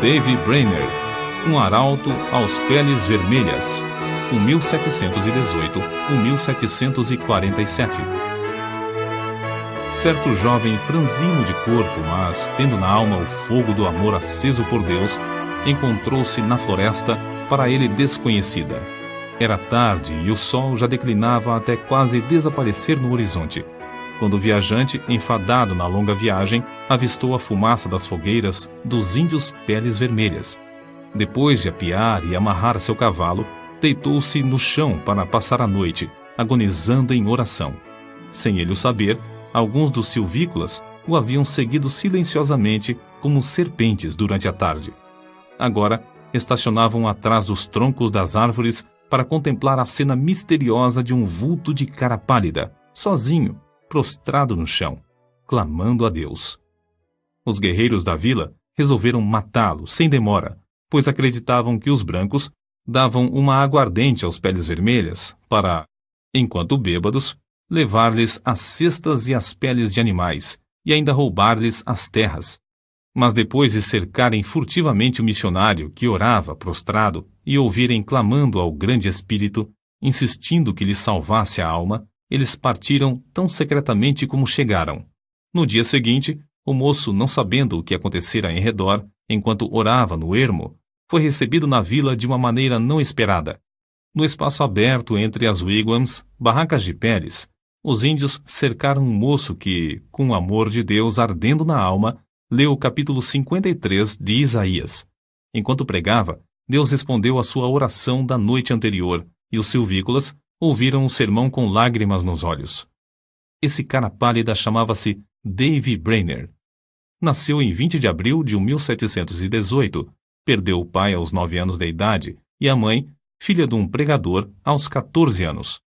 Davy Brainerd, um arauto aos peles vermelhas, 1718-1747. Certo jovem franzino de corpo, mas tendo na alma o fogo do amor aceso por Deus, encontrou-se na floresta, para ele desconhecida. Era tarde e o sol já declinava até quase desaparecer no horizonte, quando o viajante, enfadado na longa viagem, avistou a fumaça das fogueiras dos índios peles vermelhas. Depois de apiar e amarrar seu cavalo, deitou-se no chão para passar a noite, agonizando em oração. Sem ele o saber, alguns dos silvícolas o haviam seguido silenciosamente como serpentes durante a tarde. Agora, estacionavam atrás dos troncos das árvores para contemplar a cena misteriosa de um vulto de cara pálida, sozinho, prostrado no chão, clamando a Deus. Os guerreiros da vila resolveram matá-lo sem demora, pois acreditavam que os brancos davam uma aguardente aos peles vermelhas para, enquanto bêbados, levar-lhes as cestas e as peles de animais e ainda roubar-lhes as terras. Mas depois de cercarem furtivamente o missionário que orava prostrado e ouvirem clamando ao grande Espírito, insistindo que lhe salvasse a alma, eles partiram tão secretamente como chegaram. No dia seguinte, o moço, não sabendo o que acontecera em redor, enquanto orava no ermo, foi recebido na vila de uma maneira não esperada. No espaço aberto entre as wigwams, barracas de peles, os índios cercaram um moço que, com o amor de Deus ardendo na alma, leu o capítulo 53 de Isaías. Enquanto pregava, Deus respondeu à sua oração da noite anterior, e os silvícolas ouviram o sermão com lágrimas nos olhos. Esse cara pálida chamava-se Davy Brainerd. Nasceu em 20 de abril de 1718, perdeu o pai aos 9 anos de idade e a mãe, filha de um pregador, aos 14 anos.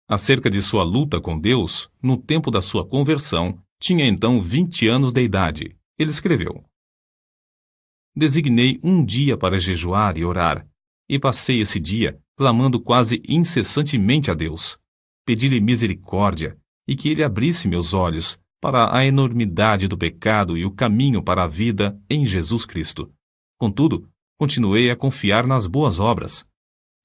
Acerca de sua luta com Deus, no tempo da sua conversão, tinha então 20 anos de idade. Ele escreveu: Designei um dia para jejuar e orar, e passei esse dia clamando quase incessantemente a Deus. Pedi-lhe misericórdia e que ele abrisse meus olhos para a enormidade do pecado e o caminho para a vida em Jesus Cristo. Contudo, continuei a confiar nas boas obras.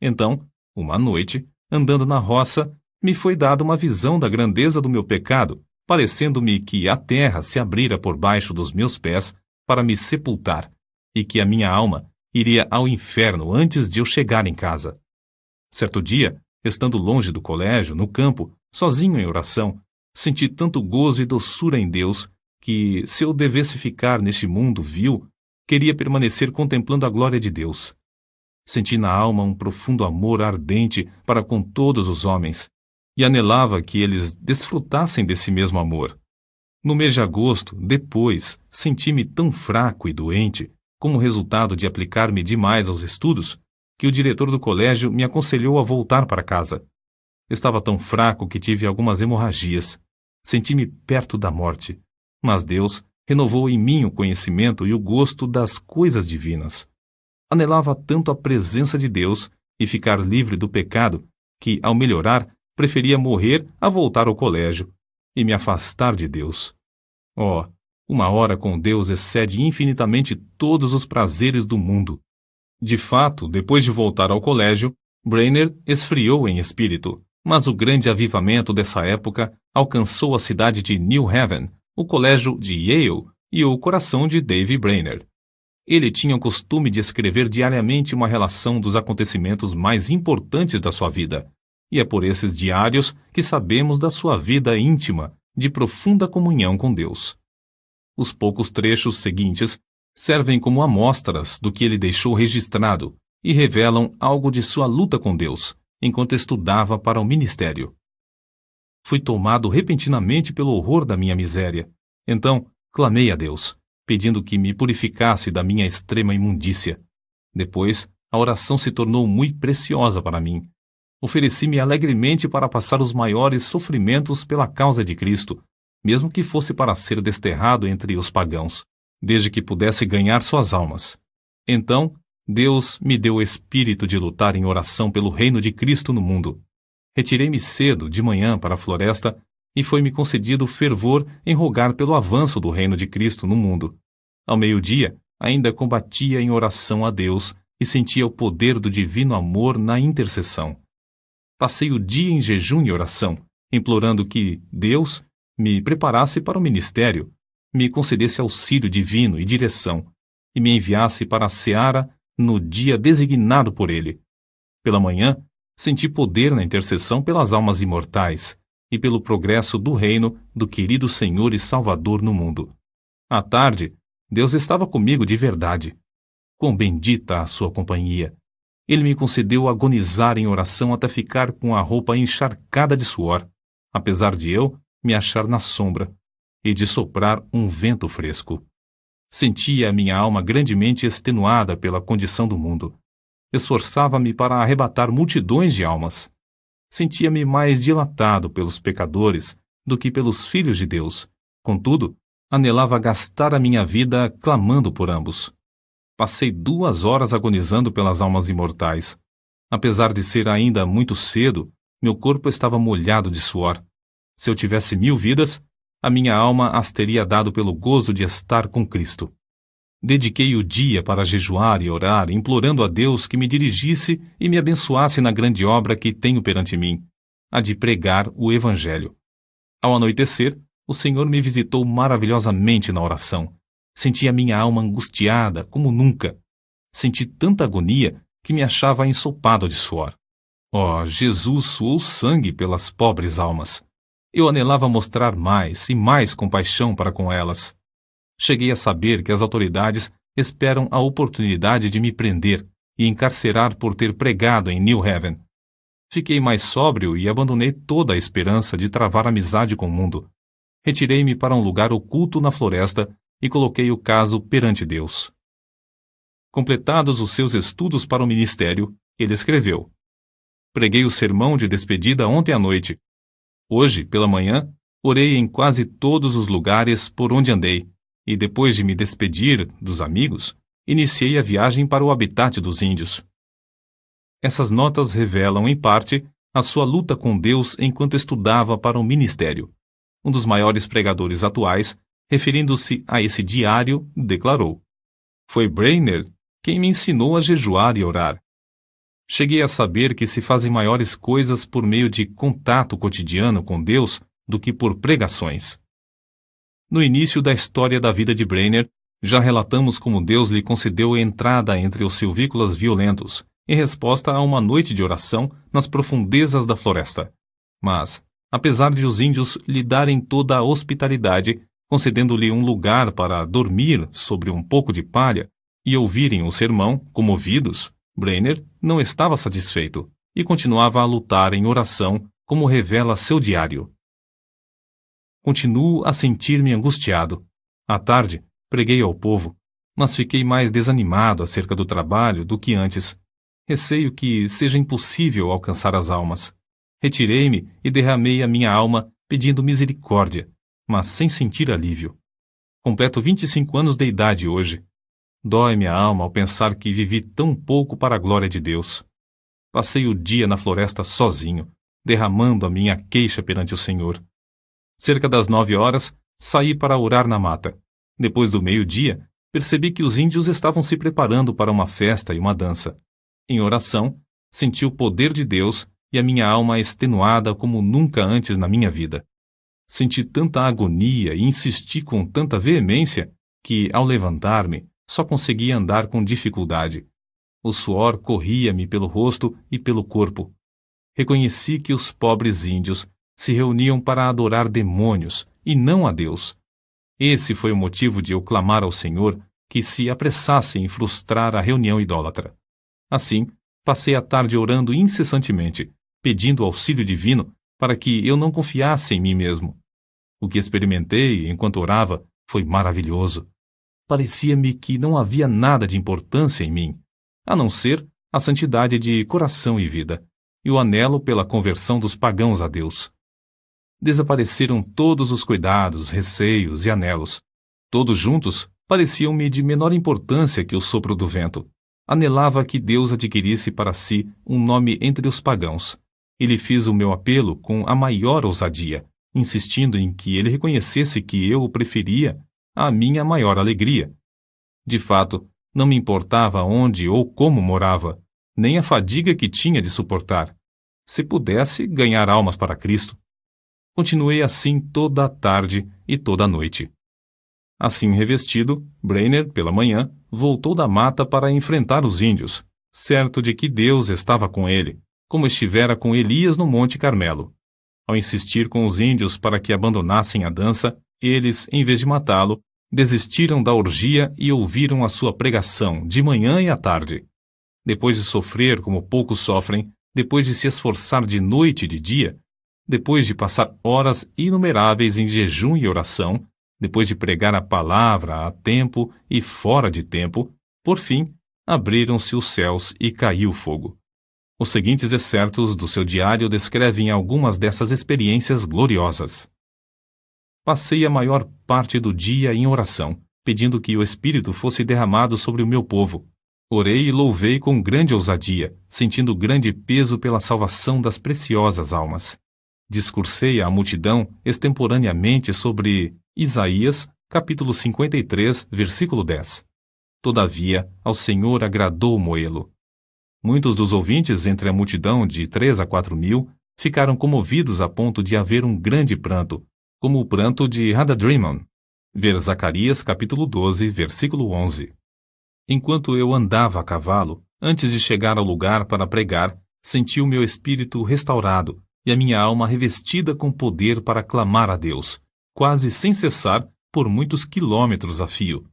Então, uma noite, andando na roça, me foi dada uma visão da grandeza do meu pecado, parecendo-me que a terra se abrira por baixo dos meus pés para me sepultar, e que a minha alma iria ao inferno antes de eu chegar em casa. Certo dia, estando longe do colégio, no campo, sozinho em oração, senti tanto gozo e doçura em Deus que, se eu devesse ficar neste mundo vil, queria permanecer contemplando a glória de Deus. Senti na alma um profundo amor ardente para com todos os homens, e anelava que eles desfrutassem desse mesmo amor. No mês de agosto, depois, senti-me tão fraco e doente, como resultado de aplicar-me demais aos estudos, que o diretor do colégio me aconselhou a voltar para casa. Estava tão fraco que tive algumas hemorragias. Senti-me perto da morte, mas Deus renovou em mim o conhecimento e o gosto das coisas divinas. Anelava tanto a presença de Deus e ficar livre do pecado, que, ao melhorar, preferia morrer a voltar ao colégio e me afastar de Deus. Oh, uma hora com Deus excede infinitamente todos os prazeres do mundo. De fato, depois de voltar ao colégio, Brainerd esfriou em espírito, mas o grande avivamento dessa época alcançou a cidade de New Haven, o colégio de Yale e o coração de Davy Brainerd. Ele tinha o costume de escrever diariamente uma relação dos acontecimentos mais importantes da sua vida, e é por esses diários que sabemos da sua vida íntima, de profunda comunhão com Deus. Os poucos trechos seguintes servem como amostras do que ele deixou registrado e revelam algo de sua luta com Deus, enquanto estudava para o ministério. Fui tomado repentinamente pelo horror da minha miséria. Então, clamei a Deus, pedindo que me purificasse da minha extrema imundícia. Depois, a oração se tornou muito preciosa para mim. Ofereci-me alegremente para passar os maiores sofrimentos pela causa de Cristo, mesmo que fosse para ser desterrado entre os pagãos, desde que pudesse ganhar suas almas. Então, Deus me deu o espírito de lutar em oração pelo reino de Cristo no mundo. Retirei-me cedo, de manhã, para a floresta, e foi-me concedido fervor em rogar pelo avanço do reino de Cristo no mundo. Ao meio-dia, ainda combatia em oração a Deus e sentia o poder do divino amor na intercessão. Passei o dia em jejum e oração, implorando que Deus me preparasse para o ministério, me concedesse auxílio divino e direção, e me enviasse para a seara no dia designado por Ele. Pela manhã, senti poder na intercessão pelas almas imortais e pelo progresso do reino do querido Senhor e Salvador no mundo. À tarde, Deus estava comigo de verdade. Quão bendita a sua companhia! Ele me concedeu agonizar em oração até ficar com a roupa encharcada de suor, apesar de eu me achar na sombra e de soprar um vento fresco. Sentia a minha alma grandemente extenuada pela condição do mundo. Esforçava-me para arrebatar multidões de almas. Sentia-me mais dilatado pelos pecadores do que pelos filhos de Deus. Contudo, anelava gastar a minha vida clamando por ambos. Passei 2 horas agonizando pelas almas imortais. Apesar de ser ainda muito cedo, meu corpo estava molhado de suor. Se eu tivesse 1000 vidas, a minha alma as teria dado pelo gozo de estar com Cristo. Dediquei o dia para jejuar e orar, implorando a Deus que me dirigisse e me abençoasse na grande obra que tenho perante mim, a de pregar o Evangelho. Ao anoitecer, o Senhor me visitou maravilhosamente na oração. Senti a minha alma angustiada como nunca. Senti tanta agonia que me achava ensopado de suor. Oh, Jesus suou sangue pelas pobres almas. Eu anelava mostrar mais e mais compaixão para com elas. Cheguei a saber que as autoridades esperam a oportunidade de me prender e encarcerar por ter pregado em New Haven. Fiquei mais sóbrio e abandonei toda a esperança de travar amizade com o mundo. Retirei-me para um lugar oculto na floresta e coloquei o caso perante Deus. Completados os seus estudos para o ministério, ele escreveu: Preguei o sermão de despedida ontem à noite. Hoje, pela manhã, orei em quase todos os lugares por onde andei, e depois de me despedir dos amigos, iniciei a viagem para o habitat dos índios. Essas notas revelam, em parte, a sua luta com Deus enquanto estudava para o ministério. Um dos maiores pregadores atuais, referindo-se a esse diário, declarou: Foi Brainerd quem me ensinou a jejuar e orar. Cheguei a saber que se fazem maiores coisas por meio de contato cotidiano com Deus do que por pregações. No início da história da vida de Brainerd, já relatamos como Deus lhe concedeu entrada entre os silvícolas violentos, em resposta a uma noite de oração nas profundezas da floresta. Mas, apesar de os índios lhe darem toda a hospitalidade, concedendo-lhe um lugar para dormir sobre um pouco de palha e ouvirem o sermão, comovidos, Brainerd não estava satisfeito e continuava a lutar em oração, como revela seu diário. Continuo a sentir-me angustiado. À tarde, preguei ao povo, mas fiquei mais desanimado acerca do trabalho do que antes. Receio que seja impossível alcançar as almas. Retirei-me e derramei a minha alma pedindo misericórdia, mas sem sentir alívio. Completo 25 anos de idade hoje. Dói-me a alma ao pensar que vivi tão pouco para a glória de Deus. Passei o dia na floresta sozinho, derramando a minha queixa perante o Senhor. Cerca das 9 horas, saí para orar na mata. Depois do meio-dia, percebi que os índios estavam se preparando para uma festa e uma dança. Em oração, senti o poder de Deus e a minha alma extenuada como nunca antes na minha vida. Senti tanta agonia e insisti com tanta veemência que, ao levantar-me, só conseguia andar com dificuldade. O suor corria-me pelo rosto e pelo corpo. Reconheci que os pobres índios se reuniam para adorar demônios e não a Deus. Esse foi o motivo de eu clamar ao Senhor que se apressasse em frustrar a reunião idólatra. Assim, passei a tarde orando incessantemente, pedindo auxílio divino para que eu não confiasse em mim mesmo. O que experimentei enquanto orava foi maravilhoso. Parecia-me que não havia nada de importância em mim, a não ser a santidade de coração e vida, e o anelo pela conversão dos pagãos a Deus. Desapareceram todos os cuidados, receios e anelos. Todos juntos pareciam-me de menor importância que o sopro do vento. Anelava que Deus adquirisse para si um nome entre os pagãos, e lhe fiz o meu apelo com a maior ousadia, insistindo em que ele reconhecesse que eu o preferia à minha maior alegria. De fato, não me importava onde ou como morava, nem a fadiga que tinha de suportar. Se pudesse ganhar almas para Cristo. Continuei assim toda a tarde e toda a noite. Assim revestido, Brainerd, pela manhã, voltou da mata para enfrentar os índios, certo de que Deus estava com ele, como estivera com Elias no Monte Carmelo. Ao insistir com os índios para que abandonassem a dança, eles, em vez de matá-lo, desistiram da orgia e ouviram a sua pregação de manhã e à tarde. Depois de sofrer como poucos sofrem, depois de se esforçar de noite e de dia, depois de passar horas inumeráveis em jejum e oração, depois de pregar a palavra a tempo e fora de tempo, por fim, abriram-se os céus e caiu fogo. Os seguintes excertos do seu diário descrevem algumas dessas experiências gloriosas. Passei a maior parte do dia em oração, pedindo que o Espírito fosse derramado sobre o meu povo. Orei e louvei com grande ousadia, sentindo grande peso pela salvação das preciosas almas. Discursei à multidão extemporaneamente sobre Isaías, capítulo 53, versículo 10. Todavia, ao Senhor agradou Moê-lo. Muitos dos ouvintes entre a multidão de 3 a 4 mil ficaram comovidos a ponto de haver um grande pranto, como o pranto de Hadadrimon. Ver Zacarias, capítulo 12, versículo 11. Enquanto eu andava a cavalo, antes de chegar ao lugar para pregar, senti o meu espírito restaurado e a minha alma revestida com poder para clamar a Deus, quase sem cessar, por muitos quilômetros a fio.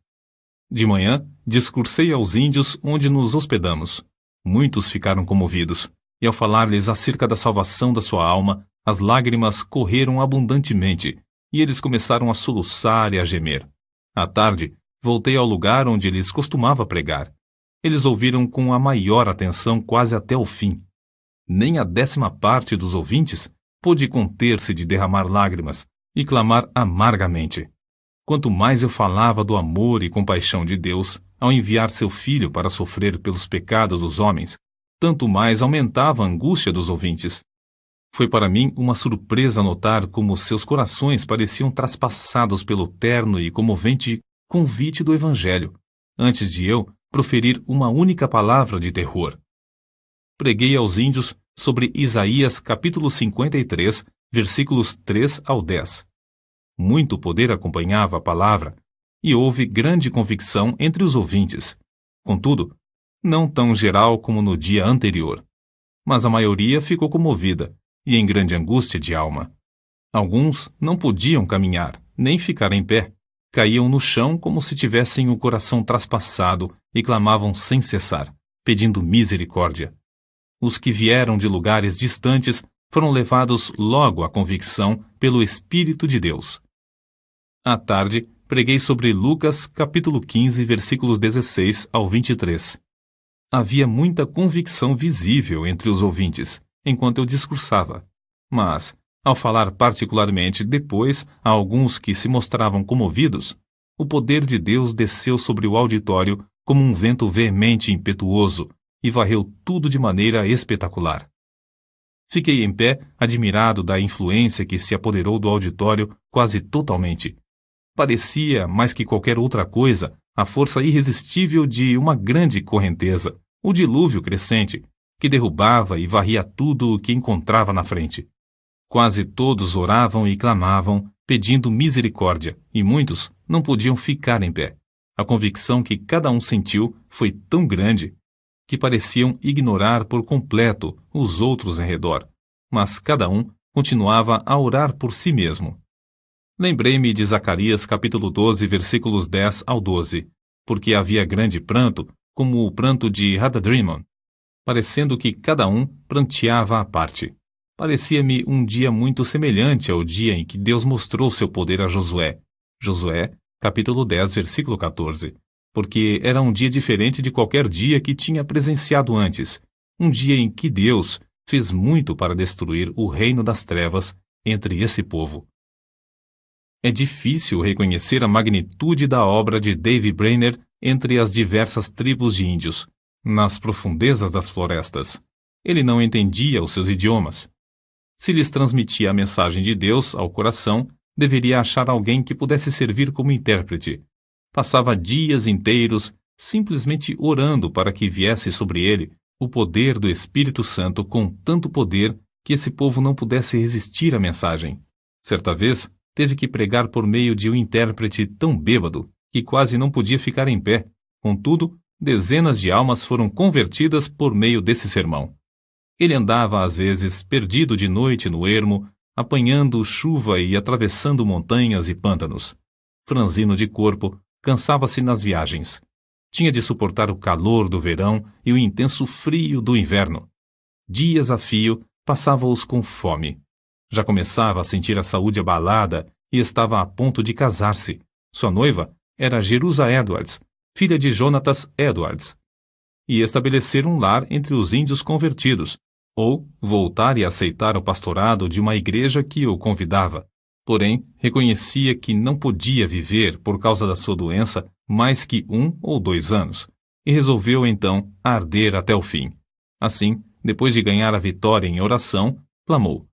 De manhã, discursei aos índios onde nos hospedamos. Muitos ficaram comovidos, e ao falar-lhes acerca da salvação da sua alma, as lágrimas correram abundantemente, e eles começaram a soluçar e a gemer. À tarde, voltei ao lugar onde eles costumava pregar. Eles ouviram com a maior atenção quase até o fim. Nem a 10ª parte dos ouvintes pôde conter-se de derramar lágrimas e clamar amargamente. Quanto mais eu falava do amor e compaixão de Deus ao enviar seu Filho para sofrer pelos pecados dos homens, tanto mais aumentava a angústia dos ouvintes. Foi para mim uma surpresa notar como seus corações pareciam traspassados pelo terno e comovente convite do Evangelho, antes de eu proferir uma única palavra de terror. Preguei aos índios sobre Isaías capítulo 53, versículos 3 ao 10. Muito poder acompanhava a palavra, e houve grande convicção entre os ouvintes. Contudo, não tão geral como no dia anterior. Mas a maioria ficou comovida, e em grande angústia de alma. Alguns não podiam caminhar, nem ficar em pé. Caíam no chão como se tivessem o coração traspassado e clamavam sem cessar, pedindo misericórdia. Os que vieram de lugares distantes foram levados logo à convicção pelo Espírito de Deus. À tarde, preguei sobre Lucas, capítulo 15, versículos 16 ao 23. Havia muita convicção visível entre os ouvintes, enquanto eu discursava. Mas, ao falar particularmente depois a alguns que se mostravam comovidos, o poder de Deus desceu sobre o auditório como um vento veemente e impetuoso e varreu tudo de maneira espetacular. Fiquei em pé, admirado da influência que se apoderou do auditório quase totalmente. Parecia, mais que qualquer outra coisa, a força irresistível de uma grande correnteza, o dilúvio crescente, que derrubava e varria tudo o que encontrava na frente. Quase todos oravam e clamavam, pedindo misericórdia, e muitos não podiam ficar em pé. A convicção que cada um sentiu foi tão grande que pareciam ignorar por completo os outros em redor, mas cada um continuava a orar por si mesmo. Lembrei-me de Zacarias capítulo 12, versículos 10 ao 12, porque havia grande pranto, como o pranto de Hadadrimon, parecendo que cada um pranteava à parte. Parecia-me um dia muito semelhante ao dia em que Deus mostrou seu poder a Josué. Josué, capítulo 10, versículo 14. Porque era um dia diferente de qualquer dia que tinha presenciado antes. Um dia em que Deus fez muito para destruir o reino das trevas entre esse povo. É difícil reconhecer a magnitude da obra de Davy Brainerd entre as diversas tribos de índios, nas profundezas das florestas. Ele não entendia os seus idiomas. Se lhes transmitia a mensagem de Deus ao coração, deveria achar alguém que pudesse servir como intérprete. Passava dias inteiros simplesmente orando para que viesse sobre ele o poder do Espírito Santo com tanto poder que esse povo não pudesse resistir à mensagem. Certa vez, teve que pregar por meio de um intérprete tão bêbado que quase não podia ficar em pé. Contudo, dezenas de almas foram convertidas por meio desse sermão. Ele andava, às vezes, perdido de noite no ermo, apanhando chuva e atravessando montanhas e pântanos. Franzino de corpo, cansava-se nas viagens. Tinha de suportar o calor do verão e o intenso frio do inverno. Dias a fio, passava-os com fome. Já começava a sentir a saúde abalada e estava a ponto de casar-se. Sua noiva era Jerusa Edwards, filha de Jonatas Edwards, e estabelecer um lar entre os índios convertidos, ou voltar e aceitar o pastorado de uma igreja que o convidava. Porém, reconhecia que não podia viver, por causa da sua doença, mais que 1 ou 2 anos, e resolveu então arder até o fim. Assim, depois de ganhar a vitória em oração, clamou: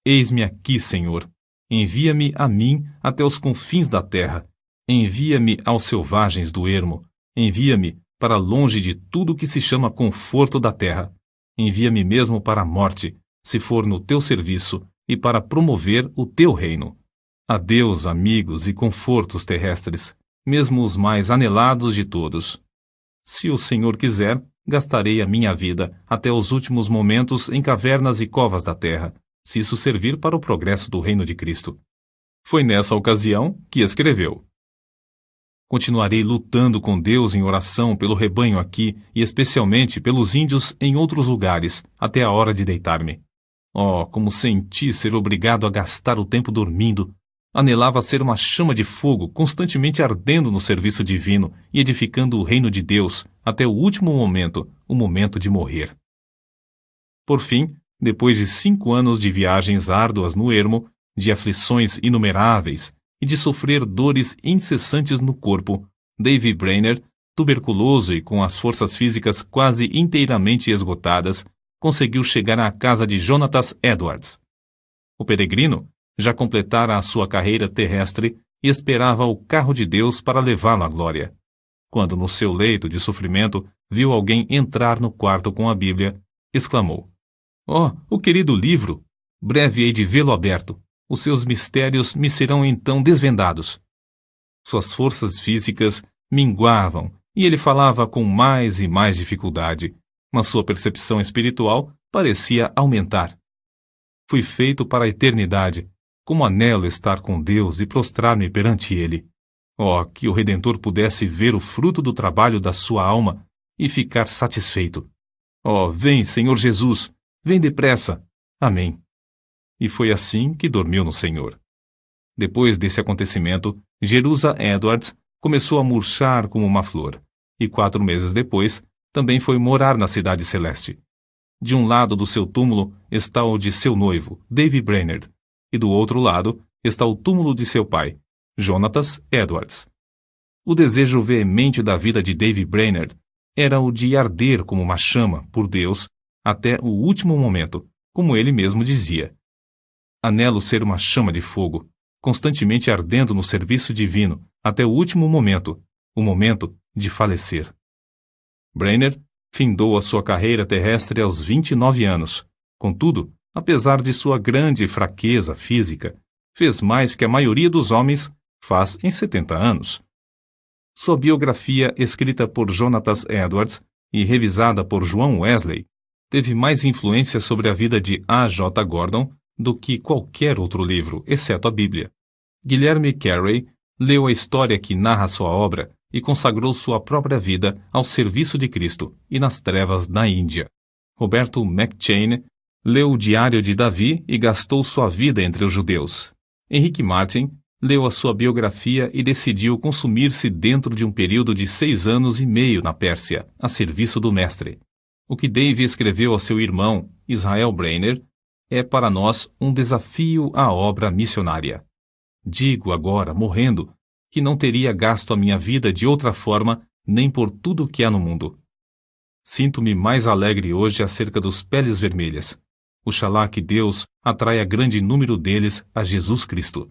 Eis-me aqui, Senhor. Envia-me a mim até os confins da terra. Envia-me aos selvagens do ermo. Envia-me para longe de tudo que se chama conforto da terra. Envia-me mesmo para a morte, se for no teu serviço, e para promover o teu reino. Adeus, amigos e confortos terrestres, mesmo os mais anelados de todos. Se o Senhor quiser, gastarei a minha vida até os últimos momentos em cavernas e covas da terra, se isso servir para o progresso do reino de Cristo. Foi nessa ocasião que escreveu: Continuarei lutando com Deus em oração pelo rebanho aqui e especialmente pelos índios em outros lugares, até a hora de deitar-me. Oh, como senti ser obrigado a gastar o tempo dormindo! Anelava ser uma chama de fogo constantemente ardendo no serviço divino e edificando o reino de Deus até o último momento, o momento de morrer. Por fim, depois de 5 anos de viagens árduas no ermo, de aflições inumeráveis e de sofrer dores incessantes no corpo, Davy Brainerd, tuberculoso e com as forças físicas quase inteiramente esgotadas, conseguiu chegar à casa de Jonatas Edwards. O peregrino já completara a sua carreira terrestre e esperava o carro de Deus para levá-lo à glória. Quando no seu leito de sofrimento viu alguém entrar no quarto com a Bíblia, exclamou: Oh, o querido livro! Breve hei de vê-lo aberto. Os seus mistérios me serão então desvendados. Suas forças físicas minguavam e ele falava com mais e mais dificuldade, mas sua percepção espiritual parecia aumentar. Fui feito para a eternidade. Como anelo estar com Deus e prostrar-me perante Ele. Oh, que o Redentor pudesse ver o fruto do trabalho da sua alma e ficar satisfeito. Oh, vem, Senhor Jesus, vem depressa. Amém. E foi assim que dormiu no Senhor. Depois desse acontecimento, Jerusa Edwards começou a murchar como uma flor, e 4 meses depois, também foi morar na Cidade Celeste. De um lado do seu túmulo está o de seu noivo, Davy Brainerd, e do outro lado está o túmulo de seu pai, Jonatas Edwards. O desejo veemente da vida de Davy Brainerd era o de arder como uma chama por Deus até o último momento, como ele mesmo dizia. Anelo ser uma chama de fogo, constantemente ardendo no serviço divino até o último momento, o momento de falecer. Brainerd findou a sua carreira terrestre aos 29 anos. Contudo, apesar de sua grande fraqueza física, fez mais que a maioria dos homens faz em 70 anos. Sua biografia, escrita por Jonatas Edwards e revisada por João Wesley, teve mais influência sobre a vida de A. J. Gordon do que qualquer outro livro, exceto a Bíblia. Guilherme Carey leu a história que narra sua obra e consagrou sua própria vida ao serviço de Cristo e nas trevas da Índia. Roberto McCheyne leu o Diário de Davi e gastou sua vida entre os judeus. Henrique Martin leu a sua biografia e decidiu consumir-se dentro de um período de 6 anos e meio na Pérsia, a serviço do mestre. O que Davy escreveu a seu irmão, Israel Brainerd, é para nós um desafio à obra missionária. Digo agora, morrendo, que não teria gasto a minha vida de outra forma nem por tudo o que há no mundo. Sinto-me mais alegre hoje acerca dos peles vermelhas. Oxalá que Deus atraia grande número deles a Jesus Cristo.